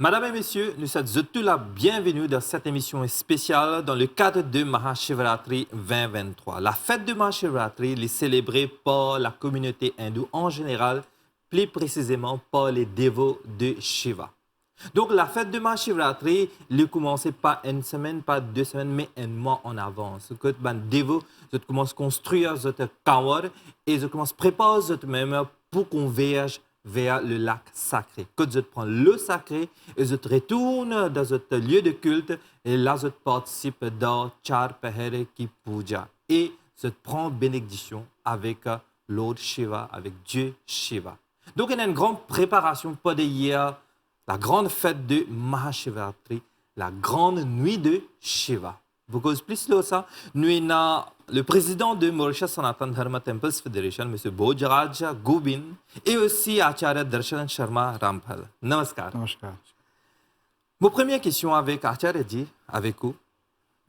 Madame et messieurs, nous sommes tous la bienvenue dans cette émission spéciale dans le cadre de Mahashivratri 2023. La fête de Mahashivratri est célébrée par la communauté hindoue en général, plus précisément par les dévots de Shiva. Donc la fête de Mahashivratri ne commence pas une semaine, pas 2 semaines, mais un mois en avance. Que les dévots commencent à construire votre kawar et ils commencent à préparer même pour qu'on voyage vers le lac sacré. Que vous prenez le sacré et vous retournez dans votre lieu de culte et là vous participez dans Char Pahare ki Puja et vous prenez bénédiction avec Lord Shiva, avec Dieu Shiva. Donc il y a une grande préparation pour hier, la grande fête de Mahashivratri, la grande nuit de Shiva. Vous cause plus de ça, nous avons le président de Mauritius Sanatan Dharma Temples Federation, M. Bhojaraj Gobind, et aussi Acharya Darshan Sharma Ramphal. Namaskar. Namaskar. Mon première question avec Acharya Ji, avec vous.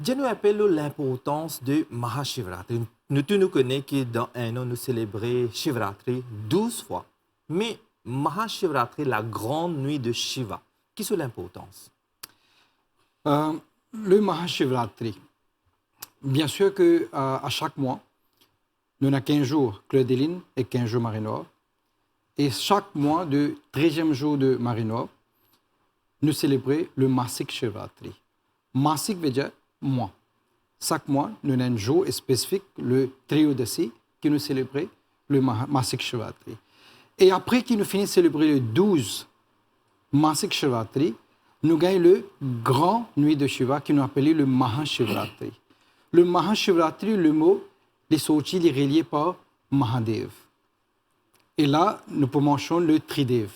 Je nous rappelle l'importance de Mahashivratri. Nous tous nous connaissons que dans un an, nous célébrons Shivratri 12 fois. Mais Mahashivratri, la grande nuit de Shiva, quelle est l'importance? Le Mahashivratri, bien sûr que à chaque mois, nous avons 15 jours Clair de Lune et 15 jours Marée Noire. Et chaque mois, le 13e jour de Marée Noire, nous célébrons le Masik Shivratri. Masik veut dire mois. Chaque mois, nous avons un jour spécifique, le Triyodasi, qui nous célèbre le Masik Shivratri. Et après qu'il nous finisse de célébrer le 12 Masik Shivratri, nous gagnons le grand nuit de Shiva qui nous appelle le Mahashivratri. Le Mahashivratri, le mot, les sorties, les reliés par Mahadev. Et là, nous mentionner le Tridev.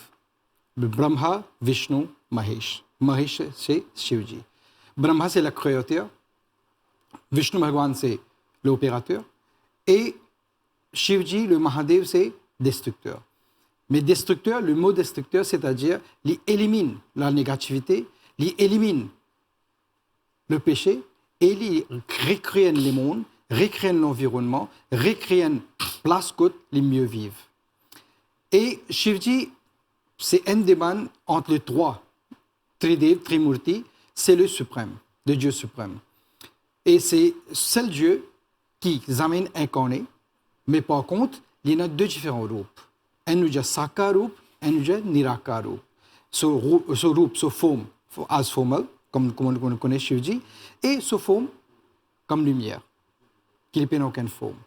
Le Brahma, Vishnu, Mahesh. Mahesh, c'est Shivji. Brahma, c'est le créateur. Vishnu Bhagwan, c'est l'opérateur. Et Shivji, le Mahadev, c'est destructeur. Mais destructeur, le mot destructeur, c'est-à-dire, il élimine la négativité, il élimine le péché et il recrée le monde, recrée l'environnement, recrée une place où les mieux vivent. Et Shivji, c'est un débat entre les trois. Tridev, Trimurti, c'est le suprême, le Dieu suprême. Et c'est seul Dieu qui amène incarné, mais par contre, il y a deux différents groupes. Un nous dit Sakarup, un nous dit Nirakarup. Ce rup, ce forme, as formal, comme on connaît Shivji, et ce forme comme lumière, qui n'est pas aucune forme.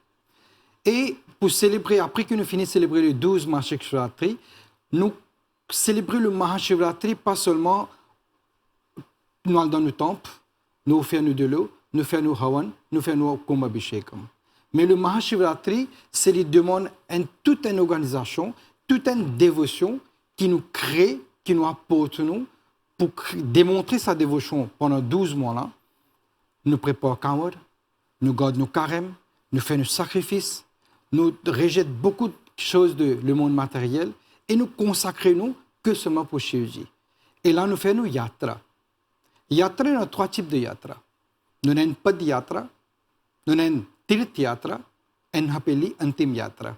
Et pour célébrer, après que nous finissons de célébrer le 12 Mahashivratri, nous célébrons le Mahashivratri pas seulement nous allons dans le temple, nous faisons de l'eau, nous faisons nos havan, nous faisons nos kumbhabhishekam. Mais le Mahashivratri, c'est lui demande toute une organisation, toute une dévotion qui nous crée, qui nous apporte nous, pour démontrer sa dévotion pendant 12 mois-là. Nous préparons Kawar, nous gardons nos carèmes, nous faisons nos sacrifices, nous rejetons beaucoup de choses de le monde matériel et nous consacrons que seulement pour Shivji. Et là, nous faisons nos yatra. Yatra, nous avons 3 types de yatra. Nous avons une pad yatra, nous avons une Tirth Yatra, et appelé Antim Yatra.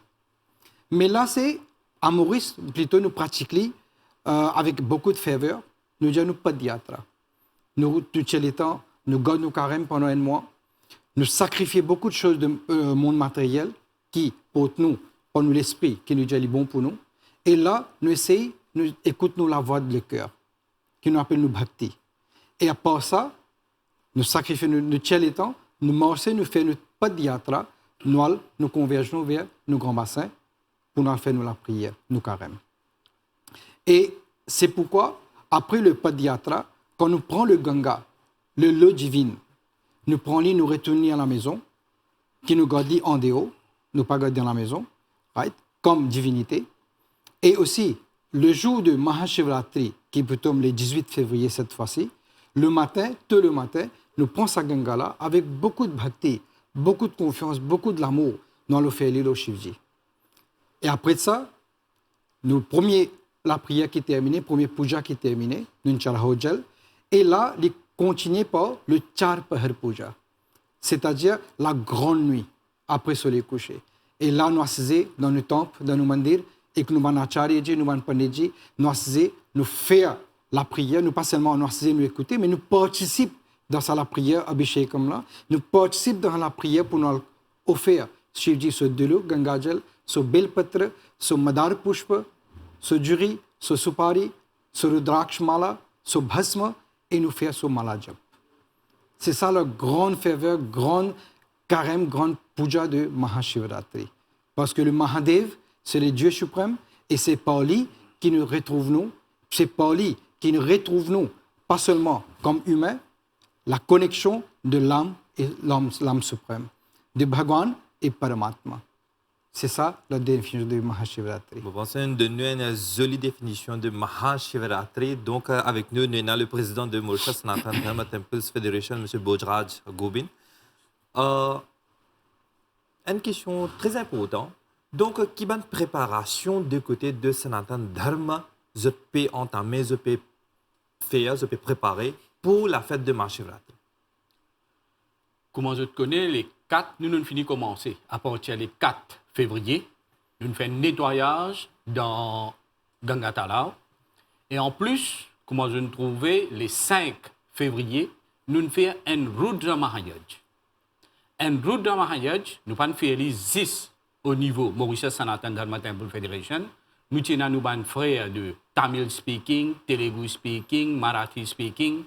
Mais là, c'est à Maurice, plutôt nous pratiquons avec beaucoup de ferveur, nous disons pas de yatra. Nous, tout le temps, nous gardons nos carèmes pendant un mois, nous sacrifions beaucoup de choses du monde matériel qui, pour nous l'esprit, qui nous dit bon pour nous. Et là, nous essayons, nous écoutons la voix de le cœur, qui nous appelle nous bhakti. Et à part ça, nous sacrifions, nous le temps, nous marchons, nous faisons pas de yatra, nous convergeons vers nos grands bassins pour nous faire la prière, nos carèmes. Et c'est pourquoi, après le pas de yatra, quand nous prenons le Ganga, le lot divin, nous prenons, nous retournons à la maison, qui nous garde en dehors, nous pas garder dans la maison, right, comme divinité. Et aussi, le jour de Mahashivratri, qui peut tomber le 18 février cette fois-ci, le matin, tôt le matin, nous prenons sa Ganga-là avec beaucoup de bhakti, beaucoup de confiance, beaucoup de l'amour dans le fait l'île Shivji. Et après ça, la prière qui est terminée, premier puja qui est terminé, nous charhojal, et là, il continue par le Char Pahar Puja, c'est-à-dire la grande nuit après le soleil couché. Et là, nous assisons dans le temple, dans nos mandirs, et que nous avons acharya, nous avons panditji, nous assisons, nous faisons la prière, nous pas seulement nous assister, nous écouter, mais nous participons dans la prière, Abhishek comme là, nous participons dans la prière pour nous offrir Shivji ce Dulu, Gangajal, ce Belpatra, ce Madar Pushpa, ce Juri, ce Supari, ce Rudraksh Mala, ce Bhasma, et nous faire ce Malajap. C'est ça la grande ferveur, grande carême, grande puja de Mahashivratri. Parce que le Mahadev, c'est le Dieu suprême, et c'est par lui qui nous retrouve nous, c'est par lui qui nous retrouve nous, pas seulement comme humains, la connexion de l'âme et l'âme suprême, de Bhagwan et Paramatma. C'est ça la définition de Mahashivratri. Vous pensez de nous une jolie définition de Mahashivratri. Donc, avec nous, nous avons le président de Mauritius Sanatan Dharma Temples Federation, M. Bojraj Gobind. Une question très importante. Donc, qui est une préparation de côté de Sanatan Dharma, je peux entamer, je peux faire, je peux préparer pour la fête de Mahashivratri? Comment je te connais, les 4, nous nous finissons commencer. À partir du 4 février, nous faisons un nettoyage dans Ganga Talao. Et en plus, comment je nous trouvais, les 5 février, nous faisons un Rudra Mahayaj. Un Rudra Mahayaj, nous faisons les 10 au niveau Mauritius Sanatan Dharma Temple Federation. Nous avons nos frères de Tamil speaking, Telugu speaking, Marathi speaking.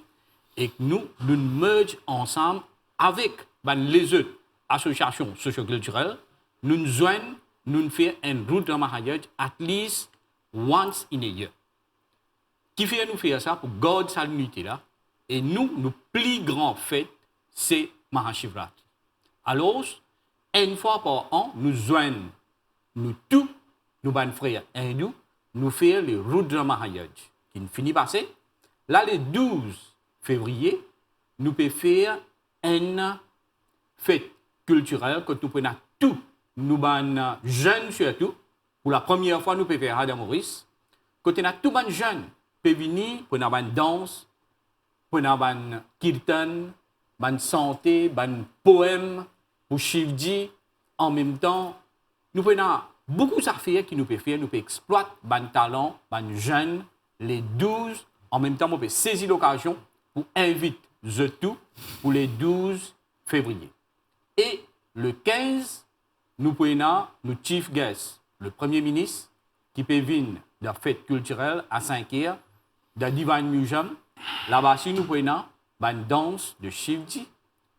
Et nous mergeons ensemble avec les autres associations socioculturelles. Nous joignons, nous faisons un Rudra Mahayaj at least once in a year. Qui fait nous faire ça pour garder sa unité là? Et nous, nos plus grandes fêtes, c'est Mahashivratri. Alors, une fois par an, nous joignons, nous tous, nos frères hindous, nous faisons le Rudra Mahayaj, qui finit passer. Là, le 12 février, nous pouvons faire une fête culturelle que nous prenons tous, nous jeunes surtout. Pour la première fois, nous pouvons faire à Maurice. Quand nous avons tous les jeunes, peuvent venir pour une danse, pour une kirtan, une santé, un poème, pour Shivji. En même temps, nous prenons beaucoup d'affaires qui nous peuvent faire, nous pouvons exploiter nos talents, nos jeunes, les 12. En même temps, nous pouvons saisir l'occasion pour inviter The Tout pour les 12 février. Et le 15, nous prenons le chief guest, le premier ministre, qui peut venir de la fête culturelle à 5h, de Divine Museum. Là-bas, nous prenons une danse de Shivji.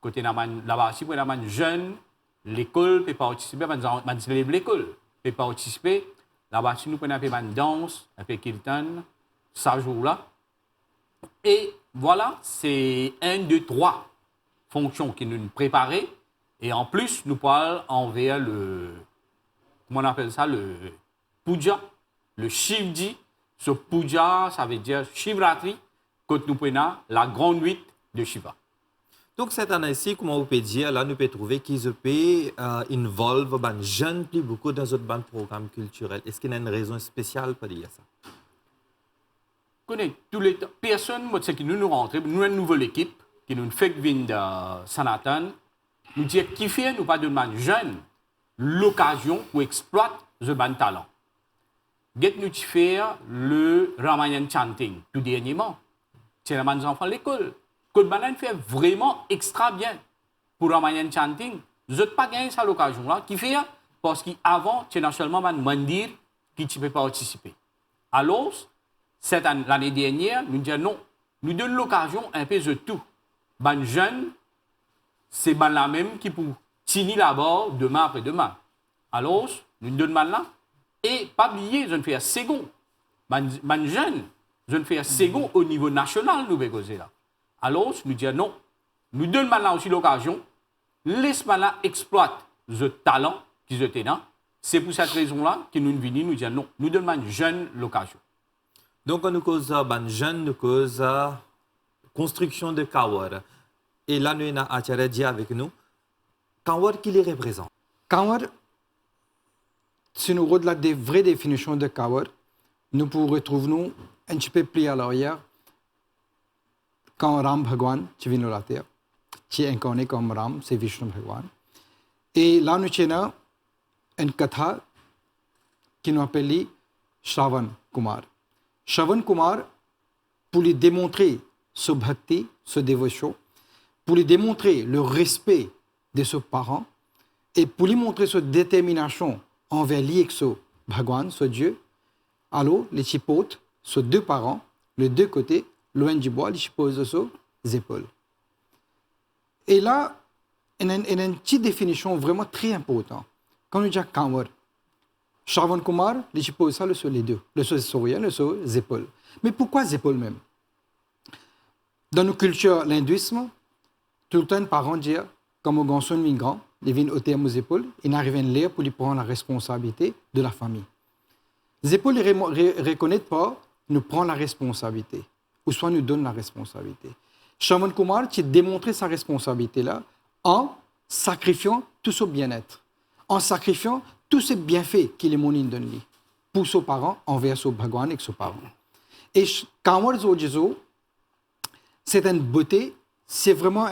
Côté là-bas, nous prenons une jeune, l'école peut participer, nous élèves l'école peut participer. Là-bas, nous prenons une danse, un peu kirtan, ça jour-là. Et voilà, c'est 1, 2, 3 fonctions qui nous préparent. Et en plus, nous parlons envers le, comment on appelle ça, le puja, le Shivji. Ce puja, ça veut dire Shivratri, quand nous prenons la grande nuit de Shiva. Donc, cette année-ci, comment on peut dire, là, nous pouvons trouver qu'ils peuvent involver les jeunes plus beaucoup dans notre programme culturel. Est-ce qu'il y a une raison spéciale pour dire ça? Tous les personnes qui nous rentrons, nous avons une nouvelle équipe qui nous fait venir de Sanatan. Nous disons qui fait nous pas de jeunes l'occasion pour exploiter ce bon talent. Get nous faire le Ramayan chanting tout dernièrement. C'est les enfants à l'école. Que le banane fait vraiment extra bien pour Ramayan chanting. Je n'ai pas gagné cette occasion-là. Qui fait parce qu'avant, c'est seulement un mandir qui peut participer. Alors, l'année dernière, nous disons non. Nous donnons l'occasion un peu de tout. Les jeunes, c'est la même qui pour finir là-bas demain après demain. Alors, nous donnons là. Et pas oublier, je ne fais un second. Les jeunes, je ne fais un second au niveau national, nous causer là. Alors, nous disons non. Nous donnons maintenant aussi l'occasion. Laisse-moi là exploiter le talent qu'ils ont là. C'est pour cette raison-là que nous venons nous dire non. Nous donnons aux jeunes l'occasion. Donc, nous causons les jeunes, nous causons construction de Kawar. Et là, nous avons Acharya Ji avec nous. Kawar, qui les représente? Kawar, si nous regardons des vraies définitions de Kawar, nous pouvons retrouver un petit peu plus à l'arrière quand Ram Bhagwan est venu la terre, qui est incarné comme Ram, c'est Vishnu Bhagwan. Et là, nous avons une katha qui nous appelle Shravan Kumar. Shravan Kumar, pour lui démontrer ce bhakti, ce dévotion, pour lui démontrer le respect de ses parents et pour lui montrer cette détermination envers lui ce Bhagwan, ce Dieu. Alors, les chipotes, ces deux parents, les deux côtés, loin du bois, les chipotes sur les épaules. Et là, il y a une petite définition vraiment très importante. Quand on dit Kanwar, Shravan Kumar, les chipotes ça, sur les deux, le sur les souriants, le sur les épaules. Mais pourquoi les épaules même? Dans nos cultures, l'hindouisme, tout le temps, les parents disent, comme un garçon migrant, ils viennent ôter aux épaules, ils arrivent à l'air pour lui prendre la responsabilité de la famille. Les épaules ne reconnaissent pas, nous prennent la responsabilité, ou soit nous donnent la responsabilité. Shravan Kumar, tu démontré sa responsabilité-là en sacrifiant tout son bien-être, en sacrifiant tous ces bienfaits qu'il est monné de lui, pour ses parents, envers son Bhagwan et ses parents. Et Kanwar Zojizo, c'est une beauté, c'est vraiment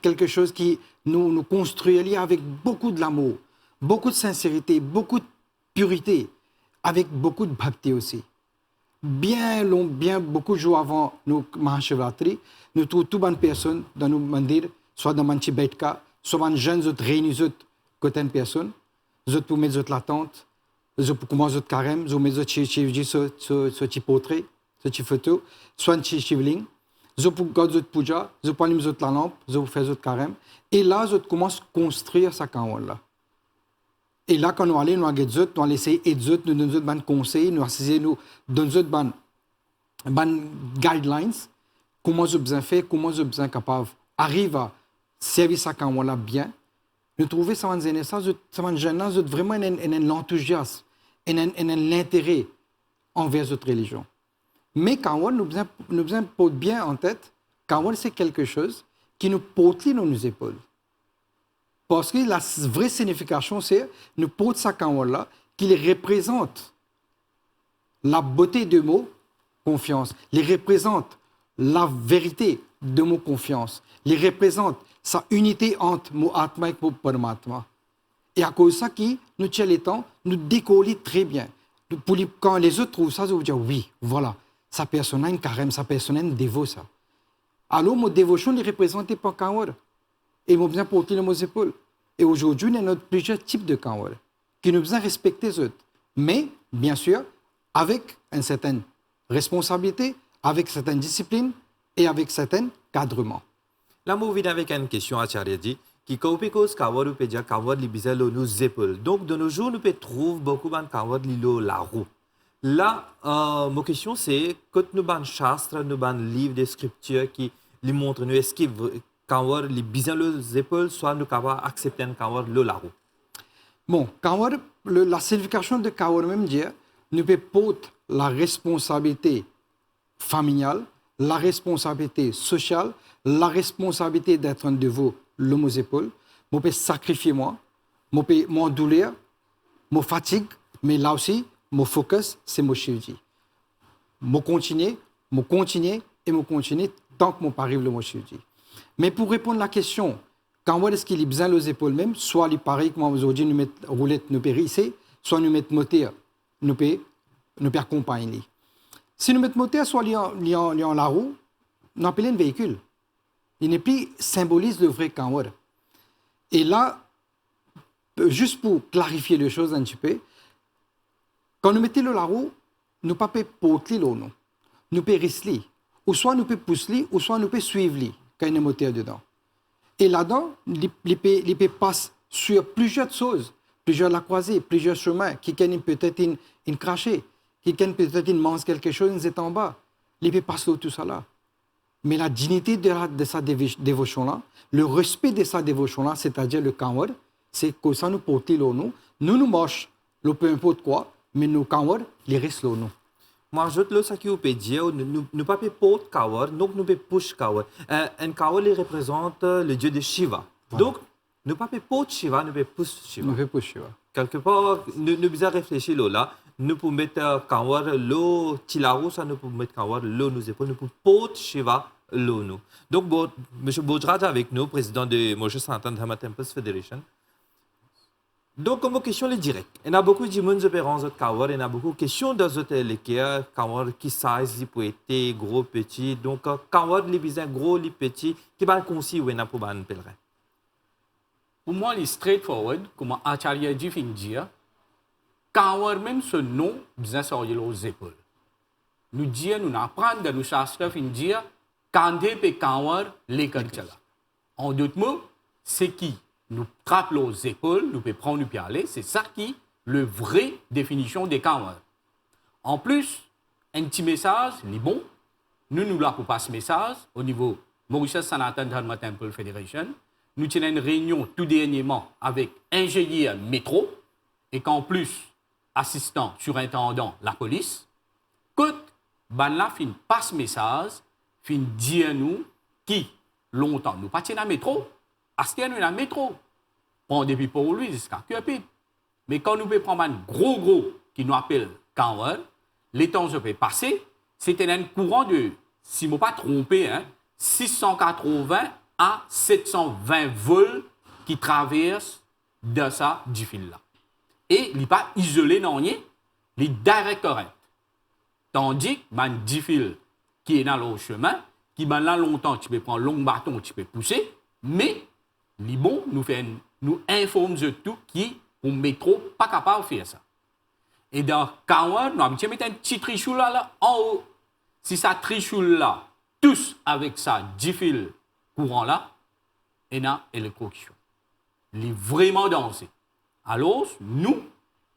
quelque chose qui nous construit avec beaucoup de l'amour, beaucoup de sincérité, beaucoup de pureté, avec beaucoup de bhakti aussi. Bien beaucoup de jours avant nos Mahashivratri, nous trouvons toutes les personnes dans nos mandirs, soit dans Manchi Baitka, soit dans les jeunes réunis côté une personne, nous pour mettre la tente, nous pour commencer notre carême, nous mettre ce portrait, ce photo, soit un shivling. Je pour faire puja, je pour allumer la lampe, je pour faire notre carême. Et là, je commence à construire sa kanwar-là. Et là, quand nous allons, nous allons essayer d'aider, nous donnons des conseils, nous donnons des guidelines, comment je besoin faire, comment je besoin capable d'arriver à servir sa kanwar-là bien. Nous trouvons ça vraiment un enthousiasme, un intérêt envers notre religion. Mais Kanwar, nous devons porter bien en tête, Kanwar, c'est quelque chose qui nous porte dans nos épaules. Parce que la vraie signification, c'est nous porter sa Kanwar-là, qui représente la beauté de mot confiance, il représente la vérité de mot confiance, il représente sa unité entre mon Atma et mon Paramatma. Et à cause de ça, nous tient les temps, nous décoller très bien. Quand les autres trouvent ça, ils vont dire oui, voilà. Sa personne a une carême, sa personne a une dévotion. Alors, mon dévotion est représentée par Kanwar. Et nous besoin porter nos épaules. Et aujourd'hui, il y a plusieurs types de Kanwar qui nous besoin respecter les autres. Mais, bien sûr, avec une certaine responsabilité, avec une certaine discipline et avec un certain cadrement. Là, je viens avec une question à Charyaji, qui cause Kanwar ou peut dire Kanwar li bizarre nos épaules. Donc, de nos jours, nous pouvons trouver beaucoup de Kanwar li la roue. Là, ma question c'est, quand nous avons un chastre, nous avons un livre de scripture qui nous montre nous est-ce que Kanwar li bizarre les épaules, soit nous capables d'accepter un Kanwar la roue. Bon, Kanwar, la signification de Kanwar même dit, nous pouvons porter la responsabilité familiale, la responsabilité sociale, la responsabilité d'être un dévot l'homme aux épaules. Je peux sacrifier moi, je peux m'enduler, me fatigue, mais là aussi, mon focus, c'est mon Shivji. Je continue tant que je arrive le Shivji. Mais pour répondre à la question, quand est-ce qu'il a besoin les épaules même, soit il paraît que moi aujourd'hui nous mettons roulette, nous pouvons risser, soit nous mettons moteur, nous pouvons accompagner. Si nous mettons moteur, soit en la roue, nous appelons un véhicule. Il n'est plus symbolise le vrai Kanwar. Et là, juste pour clarifier les choses un petit peu, quand nous mettons la roue, nous ne pouvons pas porter l'eau. Nous pouvons rester. Ou soit nous pouvons pousser, ou soit nous pouvons suivre quand il y a un moteur dedans. Et là-dedans, il peut passer sur plusieurs choses, plusieurs la croisée, plusieurs chemins. Quelqu'un peut-être une crachée, quelqu'un peut-être mange quelque chose, il est en bas. Il peut passer tout ça là. Mais la dignité de sa dévotion-là, le respect de sa dévotion-là, c'est-à-dire le Kanwar, c'est que ça nous porte l'eau. Nous marchons, peu importe quoi, mais nos Kanwar, les restent l'eau. Moi, je te ce qui peut dire, nous ne pouvons pas porter Kanwar, donc nous pouvons push Kanwar. Un Kanwar représente le dieu de Shiva. Voilà. Donc, nous ne pouvons pas porter Shiva, nous pouvons push Shiva. Nous pouvons push Shiva. Quelque part, nous devons réfléchir là. Nous pouvons mettre Kanwar l'eau, Tilarou, ça nous pouvons mettre Kanwar l'eau, nous épaules, nous pouvons porter Shiva l'eau. Donc, M. Bojraj avec nous, président de Moshe Sanatan Dharma Temples Federation. Donc, comme question les directs. Il y a beaucoup de gens qui ont des kawar, il y a beaucoup de questions dans les lesquelles kawar qui size pour être gros, petit. Donc, kawar les bizarres gros, les petits, qui va concis ou pour ban pèlerin. Pour moi, c'est straightforward, comme Acharya dit fin dire, kawar même ce nom, bien sur les épaules. Nous disons, nous apprenons dans nos shastra fin dire, kandhe pe kawar lekar chala. En d'autres mots, c'est qui nous trappe les épaules, nous peut prendre, nous peut aller, c'est ça qui est la vraie définition des kawar. En plus, un petit message, c'est bon. Nous là pour passer ce message au niveau Mauritius Sanatan Dharma Temple Federation. Nous tenons une réunion tout dernièrement avec ingénieur métro et qu'en plus, assistant, surintendant, la police. Que ban là fin passe message, fin dire nous qui longtemps nous pas dans le métro, acheter nous dans le métro. Prendre depuis pour lui jusqu'à Cupid. Mais quand nous pouvons prendre un gros qui nous appelle Kawar, les temps se peut passer, c'était un courant de, si je ne me pas trompé, 680 à 720 volts qui traversent de ça du fil-là. Et il n'est pas isolé dans rien, il est direct current. Tandis que le 10 fils qui est dans le chemin, qui est là longtemps, tu peux prendre un long bâton, tu peux pousser, mais les bons nous informent de tout qui, au métro, pas capable de faire ça. Et dans Kawar, nous avons mis un petit trichou là en haut. Si ça trichou là, tous avec ça, 10 fils courant là, et là, électrocution. Il est vraiment dansé. Alors, nous,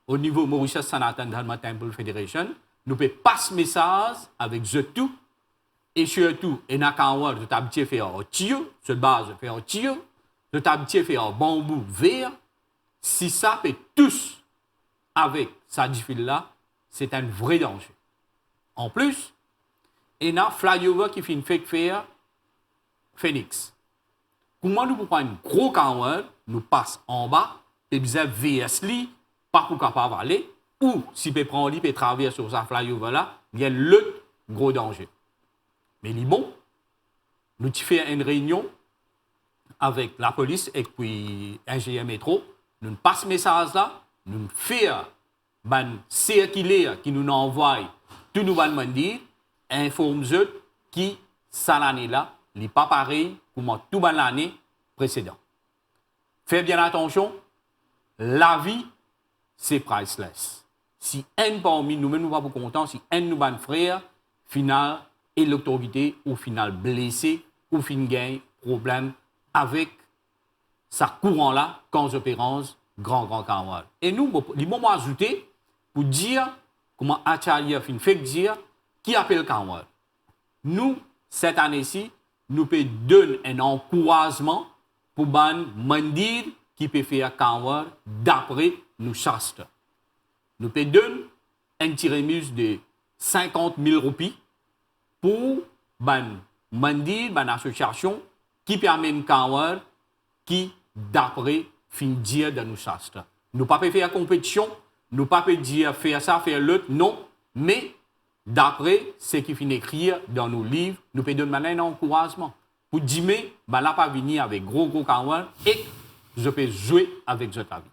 au niveau Mauritius Sanatan Dharma Temple Federation, nous pouvons passer message avec ce tout, et surtout, et dans Kawar, nous avons fait un tuyau, sur base, fait un tuyau, nous avons fait un bambou vert. Si ça peut tous avec ça du fil là, c'est un vrai danger. En plus, il y a un flyover qui fait une fake faire Phoenix. Comment nous pouvons prendre un gros Kawar, nous passe en bas, et bien VS pas pour capable aller, ou si peut prendre lui peut traverser sur sa flyover là, il y a le gros danger. Mais il est bon, nous faisons une réunion avec la police et puis ingénieur métro, nous passons ce message là, nous faisons un circulaire qui nous envoie tout nous va dire, informe eux qui ça l'année là, n'est pas pareil comme tout l'année précédente. Faites bien attention, la vie c'est priceless. Si un parmi nous même nous pas content, si un nous ban frère, final et l'autorité au final blessé ou fin gain problème avec sa courant là quand opérance grand Kawar. Et nous les moments ajoutés pour dire comment Acharya fin fait dire qui appelle Kawar. Nous cette année-ci nous peut donner un encouragement pour ban mandir qui peut faire Kawar d'après nous shastra. Nous peut donner un petit remise de 50 000 roupies pour ban mandir, ban association qui permet un Kawar qui d'après fin dire dans nous shastra. Nous pas faire la compétition, nous pas dire faire ça, faire l'autre, non, mais d'après ce qui finit écrire dans nos livres, nous pouvons donner un encouragement. Pour dire, ben là, pas venir avec gros Kawar et je peux jouer avec votre avis.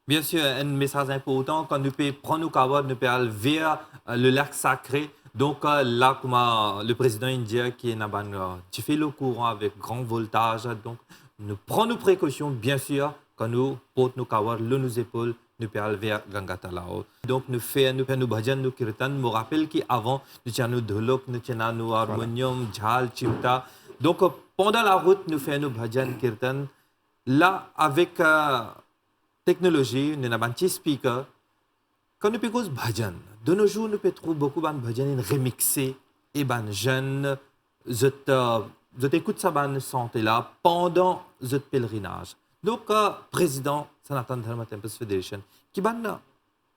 Bien sûr, un message important, quand nous pouvons prendre nos kawar, nous pouvons aller vers le lac sacré. Donc là, comme le président indien qui est tu fais le courant avec grand voltage. Donc, nous prenons nos précautions, bien sûr, quand nous portons nos kawar, nos épaules, nous pouvons aller vers Gangatalao. Donc, nous faisons nos bhajan, nos kirtan. Je me rappelle qu'avant, nous avons nos dholok, nous avons nos harmonium, jhal, chimta. Donc, pendant la route, nous faisons nos bhajan, kirtan. Là, avec technologie, nous avons un petit speaker. Quand nous faisons bhajan, de nos jours, nous pouvons trouver beaucoup de bhajan remixés et de jeunes. Je t'écoute ça, ban santé là, pendant ce pèlerinage. Donc, président Sanatan Dharma Temples Federation, qui ban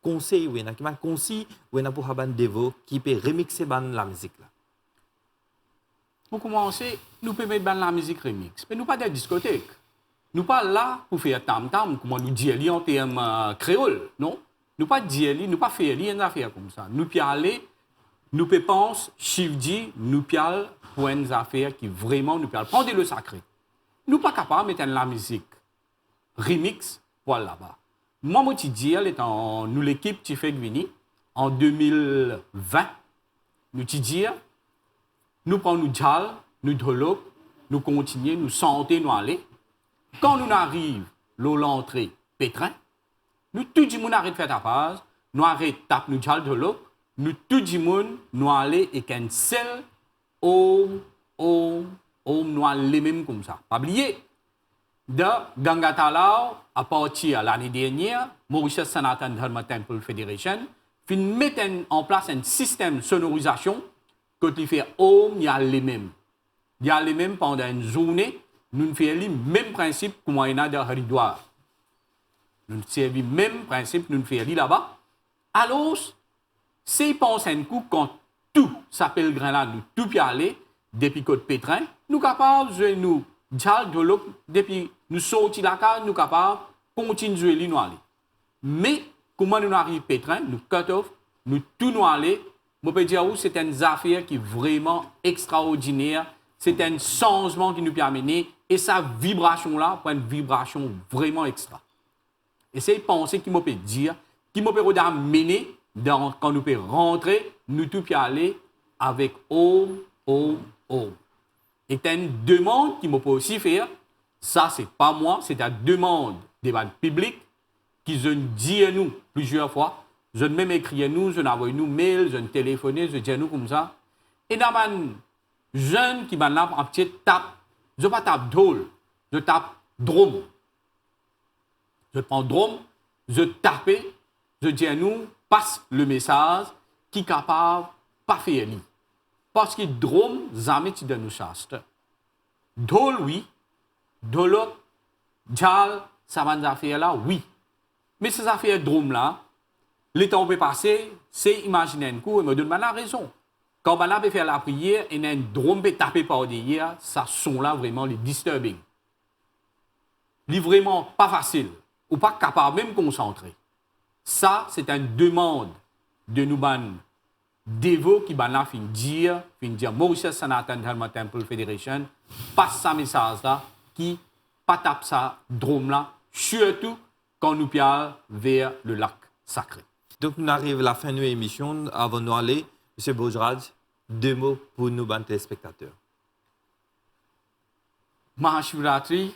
conseil, qui ban conseil, pour avoir dévot, qui peut remixer la musique là. Pour commencer, nous pouvons mettre la musique remix, mais nous pas de discothèque. Nous pas là pour faire tam-tam, comme nous disons en termes créole, non? Nous pas dire, nous pas faire rien d'affaires comme ça. Nous pouvons aller, nous pouvons penser, Shivji, nous pouvons pour une affaire qui vraiment nous pouvons prendre le sacré. Nous pas capables de mettre la musique remix pour là-bas. moi, je dis, nous, l'équipe qui fait Gwini, en 2020, nous dis, nous prenons nous jal, nous drôlons, nous continuons, nous sentons, nous aller. Quand nous arrivons, l'entrée pétrin, nous tout le monde arrête de faire ta page, nous arrêtons de taper, nous jal drôlons, nous tout le monde, nous allons et qu'un seul, nous allons les mêmes comme ça. Pas oublier, de Ganga Talao, à partir de l'année dernière, Mauritius Sanatan Dharma Temple Federation, fin mettre en place un système de sonorisation que tu fais il y a les mêmes. Il y a les mêmes pendant une journée, nous faisons le même principe que moi, il y a de Haridwar. Nous faisons le même principe, nous faisons là-bas. Alors, si pensent un coup, quand tout s'appelle Grenade, nous tout y aller, depuis Côte Pétrin, nous sommes capables de nous dire de l'eau, depuis nous sortir de la case, nous sommes capables de continuer à nous aller. Mais, comment nous arrivons à Pétrin, nous cut off, nous tout nous aller, je peux dire que c'est une affaire qui est vraiment extraordinaire, c'est un changement qui nous peut amener, et sa vibration-là, pour une vibration vraiment extra. Et c'est penser qui me peut dire, qui me peut amener, quand nous pouvons rentrer, nous tout peut aller avec Om. Et c'est une demande qui me peut aussi faire, ça c'est pas moi, c'est une demande des banques publics qui je dis à nous plusieurs fois, je même écrit à nous, je envoie nous mail, je téléphone, je dis à nous comme ça. Et dans les jeunes qui m'ont un petit tape, je ne pas tape drôle, je tape drum. Je prends drum, je tape, je dis à nous, passe le message qui est capable de pas faire lire. Parce que drum, jamais tu donnes nous chaste. Drôle, oui. Drôle, jal, ça va nous affaires là, oui. Mais ces affaires drum-là, le temps peut passer, c'est imaginer un coup et me donne la raison. Quand on peut faire la prière et un drum peut taper par derrière, ça son là vraiment les disturbing. C'est vraiment pas facile, ou pas capable même de concentrer. Ça, c'est une demande de nous dévots qui fin dire Mauritius Sanatan Dharma Temple Federation passe ce message là qui pas tape ça drum là, surtout quand nous pions vers le lac sacré. Donc, nous arrivons à la fin de l'émission. Avant de nous aller, M. Bojraj, 2 mots pour nous, téléspectateurs. Mahashivratri,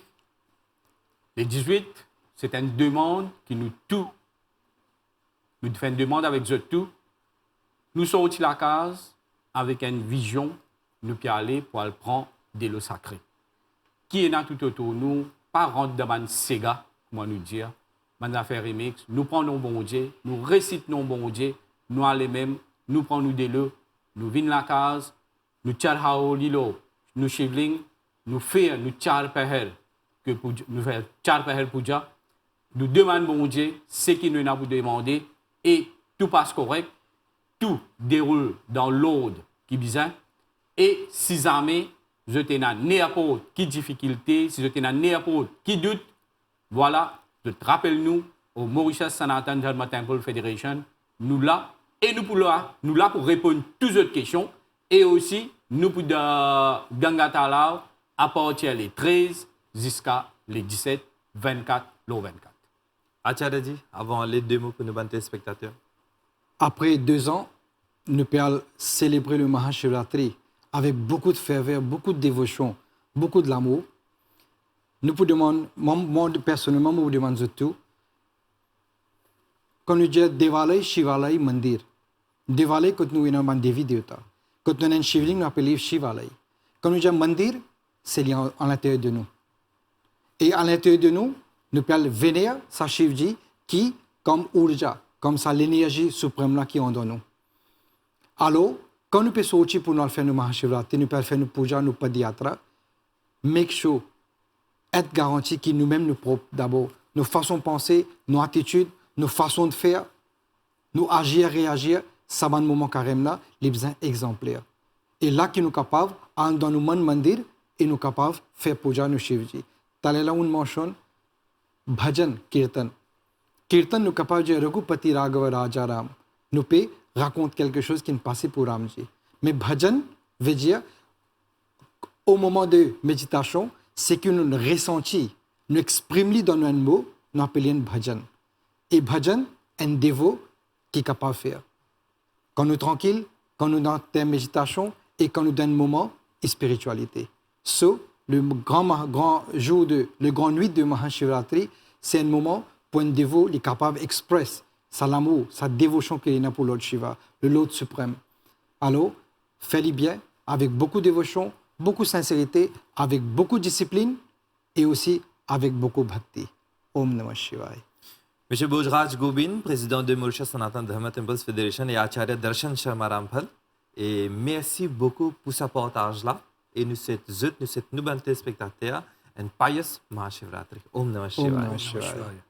le 18, c'est une demande qui nous tout. Nous faisons une demande avec eux tout. Nous sortons de la case avec une vision, nous pouvons aller pour aller prendre des lots sacrés. Qui est là tout autour de nous, pas rentrer dans un Sega, comment nous dire, dans affaire remix, nous prenons bon Dieu, nous récitons bon Dieu, nous allons même, nous prenons des lots, nous venons la case, nous tcharhao lilo, nous shivling, nous faisons, nous tchar pehel, que nous faisons tchar pehel puja, nous demandons bon Dieu ce qu'il nous a pour demander et tout passe correct. Tout déroule dans l'ordre qui besoin. Et si jamais je t'ai n'importe qui difficulté, si je t'ai n'importe qui doute, voilà, je te rappelle nous au Mauritius Sanatan Dharma Temple Federation, nous là, et nous là pour répondre à toutes les questions, et aussi nous pour Ganga Talao à partir les 13 jusqu'à les 17, 24, le 24. Acharyaji, avant les 2 mots pour nos téléspectateurs. Après 2 ans, nous pouvons célébrer le Mahashivratri avec beaucoup de ferveur, beaucoup de dévotion, beaucoup de l'amour. Nous vous demandons, moi personnellement, je vous demande tout. Quand nous disons Devalay, Shivalay, Mandir. Devalay, quand nous avons un Devi Devta. Quand nous avons un Shivling, nous appelons Shivalay. Quand nous disons Mandir, c'est lié à l'intérieur de nous. Et à l'intérieur de nous, nous pouvons vénérer sa Shivji qui, comme Urja, comme ça, l'énergie suprême là qui est en nous. Alors, quand nous pouvons sortir pour nous faire nos Mahashivratri, nous pouvons faire nos pujas, nos padiyatra, make sure, être garanti que nous-mêmes nous propres d'abord, nos façons de penser, nos attitudes, nos façons de faire, nous agir, réagir, ça va un moment carrément là, les besoins exemplaires. Et là, qui nous capables, dans nos mandir, et nous capables de faire puja nos Shivji. Tale là, on mentionne bhajan, kirtan. Kirtan nous capable de Raghupati Raghava Raja Ram. Nous peut raconte quelque chose qui ne passait pour Ramji. Mais bhajan veut dire, au moment de méditation, c'est que nous ressentons, nous exprimons dans un mot, nous appelons bhajan. et bhajan, un dévot qui est capable de faire. Quand nous sommes tranquilles, quand nous sommes dans la méditation et quand nous sommes dans un moment de spiritualité. Le grand nuit de Mahashivratri, c'est un moment pour un dévot qui est capable d'exprimer sa l'amour, sa dévotion qu'il a pour Lord Shiva, le Lord suprême. Alors, fais-le bien, avec beaucoup de dévotion, beaucoup de sincérité, avec beaucoup de discipline et aussi avec beaucoup de bhakti. Om Namah Shivaya. M. Bhojraj Gobind, président de Mauritius Sanatan Dharma Temples Federation et Acharya Darshan Sharma Ramphal. Et merci beaucoup pour ce partage-là. Et nous souhaitons nous bons téléspectateurs un pious Mahashivratri. Om Namah Shivaya. Om Namah Shivaya.